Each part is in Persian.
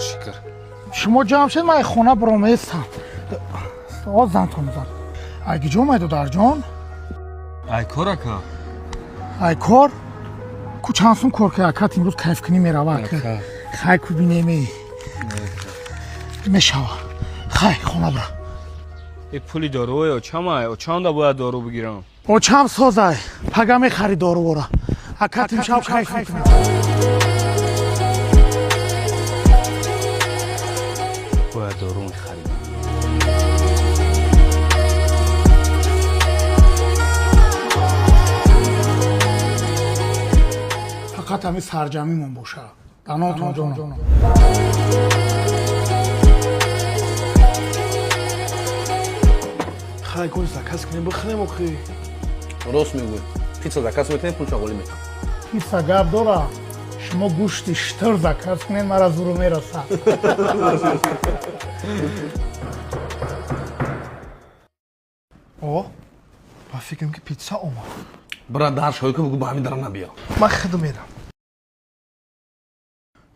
شکر شما جمشید من خونه برامستم آز زنتون زن اگه جو مایدو در جان ای کارکا ای کار کو چانسون کار که اکات امروز کیف کنی میروا که خای کو بینیمی میشوا خای خونه برا این پولی داروه یا چمه یا چند باید دارو بگیرم او چم سازای پگم خرید دارو برا اکات امشب کیف کنی باید دارو میخریم فقط همین سرجمیمون باشه داناتون جانم خای گل زکاس کنیم بخوریم اخی راست میگوی پیتزا زکاس میکنیم پول چاقولی میتونم پیتزا گاب داره شما گوشت شتر زکات کنین مرا زورو میرسه آه با فکرم که پیتزا اومد برا در شوی که بگو با همین درم نبیا من خودم میرم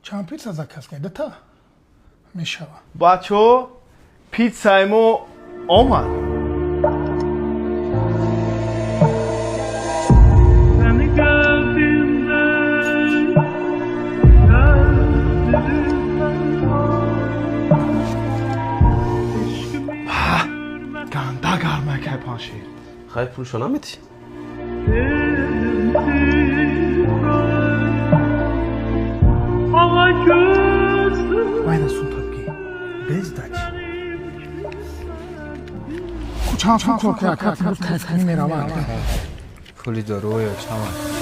چند پیتزا زکات کنید تا میشوا بچه پیتزایمو اومد گنده گرمه که پاشید خواهی پولشو نمیتی واینا سونتاکی بزدک کو چانسون کار که اکات امروز کیف کنی میروا پولی داروه یا چمه